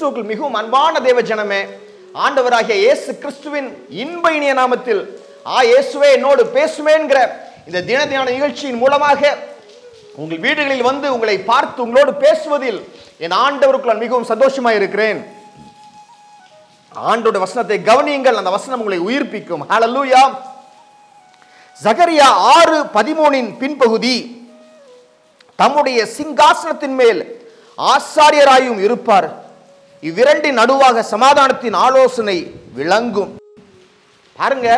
கிறிஸ்துவுக்குள் மிகவும் அன்பான தேவ ஜனமே, ஆண்டவராகிய இயேசு கிறிஸ்துவின் இன்ப இனிய நாமத்தில் இயேசுவே என்னோடு பேசுவேங்கிற இந்த தின நிகழ்ச்சியின் மூலமாக உங்கள் வீடுகளில் வந்து உங்களை பார்த்து உங்களோடு பேசுவதில் என் ஆண்டவருக்குள் நான் மிகவும் சந்தோஷமாக இருக்கிறேன். ஆண்டோட வசனத்தை கவனியுங்கள், அந்த வசனம் உங்களை உயிர்ப்பிக்கும். ஹல்லேலூயா. சகரியா 6:13 பின்பகுதி, தம்முடைய சிங்காசனத்தின் மேல் ஆசாரியராயும் இருப்பார், இவ்விரண்டின் நடுவாக சமாதானத்தின் ஆலோசனை விளங்கும். பாருங்க,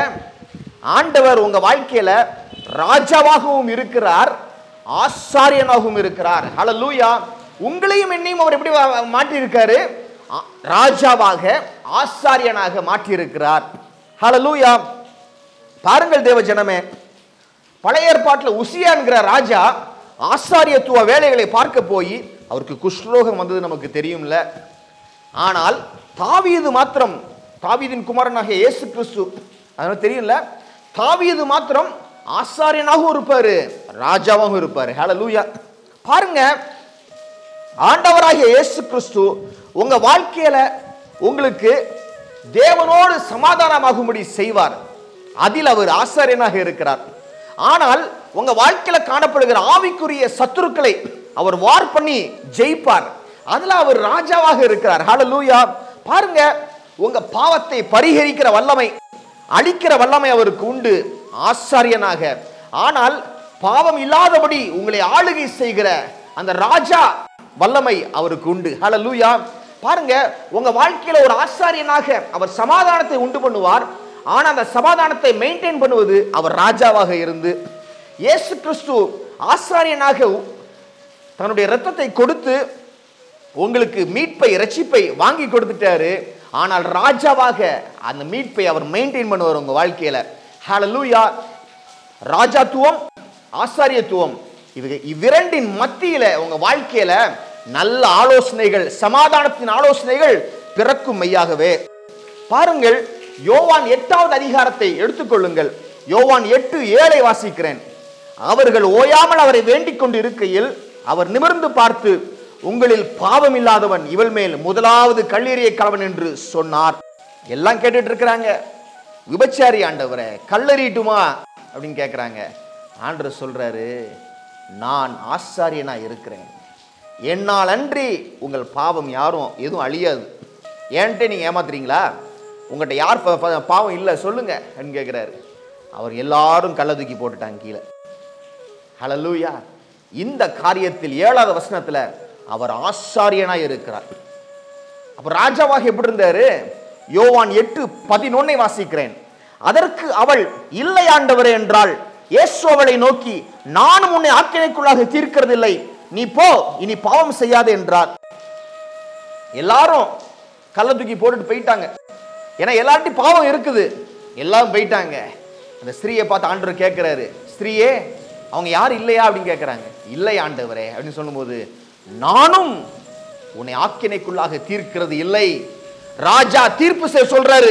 ஆண்டவர் உங்க வாழ்க்கையில ராஜாவாகவும் இருக்கிறார், ஆசாரியனாகவும் இருக்கிறார். ஹல்லேலூயா. உங்களையும் என்னையும் அவர் எப்படி மாற்றி இருக்காரு? ராஜாவாக, ஆசாரியனாக மாற்றி இருக்கிறார். ஹல்லேலூயா. பாருங்கள் தேவ ஜனமே, பழைய ஏற்பாட்டில் உசியா என்கிற ராஜா ஆசாரியத்துவ வேலைகளை பார்க்க போய் அவருக்கு குஷ்ரோகம் வந்தது நமக்கு தெரியும்ல. ஆனால் தாவீது மாத்திரம், தாவீதின் குமாரனாகிய இயேசு கிறிஸ்து, அதனால தெரியும்ல, தாவீது மாத்திரம் ஆசாரியனாகவும் இருப்பாரு, ராஜாவாகவும் இருப்பாரு. ஹல்லேலூயா. பாருங்க, ஆண்டவராகிய இயேசு கிறிஸ்து உங்க வாழ்க்கையில உங்களுக்கு தேவனோடு சமாதானமாகும்படி செய்வார். அதில் அவர் ஆசாரியனாக இருக்கிறார். ஆனால் உங்க வாழ்க்கையில காணப்படுகிற ஆவிக்குரிய சத்துருக்களை அவர் வார் பண்ணி ஜெயிப்பார். அதுல அவர் ராஜாவாக இருக்கிறார். ஹல்லேலூயா. பாருங்க, உங்க பாவத்தை பரிகரிக்கிற வல்லமை, அழிக்கிற வல்லமை அவருக்கு உண்டு, ஆசாரியனாக. ஆனால் பாவம் இல்லாதபடி உங்களை ஆளுகை செய்கிற அந்த ராஜா வல்லமை அவருக்கு உண்டு. ஹல்லேலூயா. பாருங்க, உங்க வாழ்க்கையில ஒரு ஆசாரியனாக அவர் சமாதானத்தை உண்டு பண்ணுவார். ஆனா அந்த சமாதானத்தை மெயின்டைன் பண்ணுவது அவர் ராஜாவாக இருந்து. இயேசு கிறிஸ்து ஆசாரியனாக தன்னுடைய இரத்தத்தை கொடுத்து உங்களுக்கு மீட்பை, இரட்சிப்பை வாங்கி கொடுத்துட்டாரு. ஆனால் ராஜாவாக அந்த மீட்பை அவர் மெயின்டைன் பண்ணுவார் உங்க வாழ்க்கையில. ஹல்லேலூயா. ராஜாத்துவம், ஆசாரியத்துவம், இவ்விரண்டின் மத்தியில உங்க வாழ்க்கையில நல்ல ஆலோசனைகள், சமாதானத்தின் ஆலோசனைகள் பிறக்கும் மெய்யாகவே. பாருங்கள், யோவான் 8வது அதிகாரத்தை எடுத்துக்கொள்ளுங்கள். யோவான் 8:7 வாசிக்கிறேன். அவர்கள் ஓயாமல் அவரை வேண்டிக் கொண்டு இருக்கையில் அவர் நிமிர்ந்து பார்த்து, உங்களில் பாவம் இல்லாதவன் இவள் மேல் முதலாவது கல்லெறிய கடவன் என்று சொன்னார். எல்லாம் கேட்டுட்டு இருக்கிறாங்க, விபச்சாரி ஆண்டவரே, கல்லெறியட்டுமா அப்படின்னு கேட்கிறாங்க. ஆண்டவர் சொல்றாரு, நான் ஆசாரியனா இருக்கிறேன், என்னால் அன்றி உங்கள் பாவம் யாரும் எதுவும் அழியாது. ஏன்ட்டு நீங்க ஏமாத்துறீங்களா? உங்கள்கிட்ட யார் பாவம் இல்லை சொல்லுங்க அப்படின்னு கேட்கிறாரு. அவர் எல்லாரும் கள்ள தூக்கி போட்டுட்டாங்க கீழே. ஹல்லேலூயா. இந்த காரியத்தில் 7வது வசனத்துல அவர் ஆசாரியனாய் இருக்கிறார். அப்ப ராஜாவாக எப்படி இருந்தாரு? யோவான் 8:11 வாசிக்கிறேன். அதற்கு அவள், இல்லை ஆண்டவரே என்றாள். இயேசு அவளை நோக்கி, நானும் உன்னை ஆக்கினைக்குள்ளாக தீர்க்கிறதில்லை, நீ போ, இனி பாவம் செய்யாதே என்றார். எல்லாரும் கள்ள தூக்கி போட்டுட்டு போயிட்டாங்க. ஏன்னா எல்லார்ட்டையும் பாவம் இருக்குது, எல்லாரும் போயிட்டாங்க. அந்த ஸ்திரீயை பார்த்து ஆண்டவர் கேட்கிறாரு, ஸ்திரீயே, அவங்க யாரும் இல்லையா அப்படின்னு கேட்கிறாங்க. இல்லை ஆண்டவரே அப்படின்னு சொல்லும்போது, நானும் உன்னை ஆக்கினைக்குள்ளாக தீர்க்கிறது இல்லை. ராஜா தீர்ப்பு சொல்றாரு,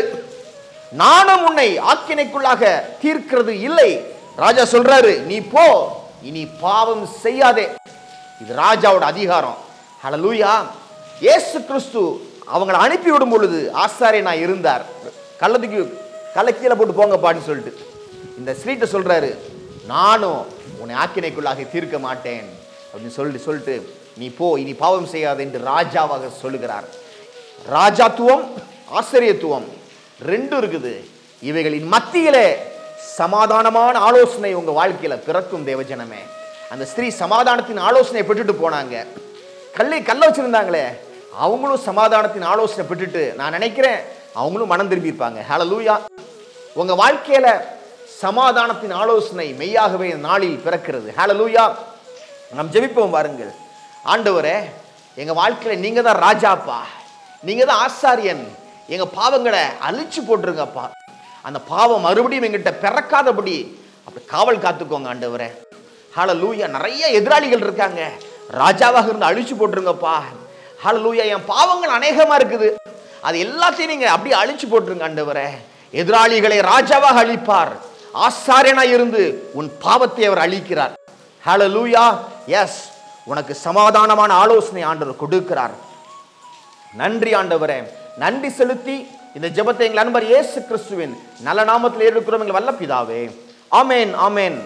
நானும் உன்னை ஆக்கினைக்குள்ளாக தீர்க்கிறது இல்லை. ராஜா சொல்றாரு, நீ போ, இனி பாவம் செய்யாதே. இது ராஜாவோட அதிகாரம். ஹல்லேலூயா. இயேசு கிறிஸ்து அவங்களை அனுப்பி விடும் பொழுது ஆசாரியனா இருந்தார். கள்ள கீழே போட்டு போங்கப்பான்னு சொல்லிட்டு இந்த ஸ்ரீட்ட சொல்றாரு, நானும் உன்னை ஆக்கினைக்குள்ளாக தீர்க்க மாட்டேன் அப்படின்னு சொல்லிட்டு நீ போ, இனி பாவம் செய்யாது என்று ராஜாவாக சொல்லுகிறார். ராஜாத்துவம், ஆசாரியத்துவம் ரெண்டும் இருக்குது. இவைகளின் மத்தியிலே சமாதானமான ஆலோசனை உங்க வாழ்க்கையில பிறக்கும் தேவஜனமே. அந்த ஸ்திரீ சமாதானத்தின் ஆலோசனை பெற்றுட்டு போனாங்க. கல்ல வச்சிருந்தாங்களே, அவங்களும் சமாதானத்தின் ஆலோசனை பெற்றுட்டு நான் நினைக்கிறேன் அவங்களும் மனம் திரும்பி இருப்பாங்க. ஹல்லேலூயா. உங்க வாழ்க்கையில சமாதானத்தின் ஆலோசனை மெய்யாகவே நாளில் பிறக்கிறது. ஹல்லேலூயா. நாம் ஜெபிப்போம். வாருங்கள். ஆண்டவரே, எங்க வாழ்க்கையில நீங்க தான் ராஜாப்பா, நீங்க தான் ஆசாரியன். எங்க பாவங்களை அழிச்சு போட்டுருங்கப்பா. அந்த பாவம் மறுபடியும் எங்கிட்ட பிறக்காதபடி அப்படி காவல் காத்துக்கோங்க ஆண்டவரே. ஹல்லேலூயா. நிறைய எதிராளிகள் இருக்காங்க, ராஜாவாக இருந்து அழிச்சு போட்டுருங்கப்பா. ஹல்லேலூயா. என் பாவங்கள் அநேகமா இருக்குது, அது எல்லாத்தையும் நீங்க அப்படியே அழிச்சு போட்டுருங்க ஆண்டவரே. எதிராளிகளை ராஜாவாக அழிப்பார், ஆசாரியனாய் இருந்து உன் பாவத்தை அவர் அழிக்கிறார். ஹல்லேலூயா. எஸ், உனக்கு சமாதானமான ஆலோசனை ஆண்டவர் கொடுக்கிறார். நன்றி ஆண்டவரே. நன்றி செலுத்தி இந்த ஜெபத்தை எங்கள் அன்பர் இயேசு கிறிஸ்துவின் நல்ல நாமத்தில் ஏறெடுக்கிறோம் எங்கள் வல்ல பிதாவே. ஆமென், ஆமென்.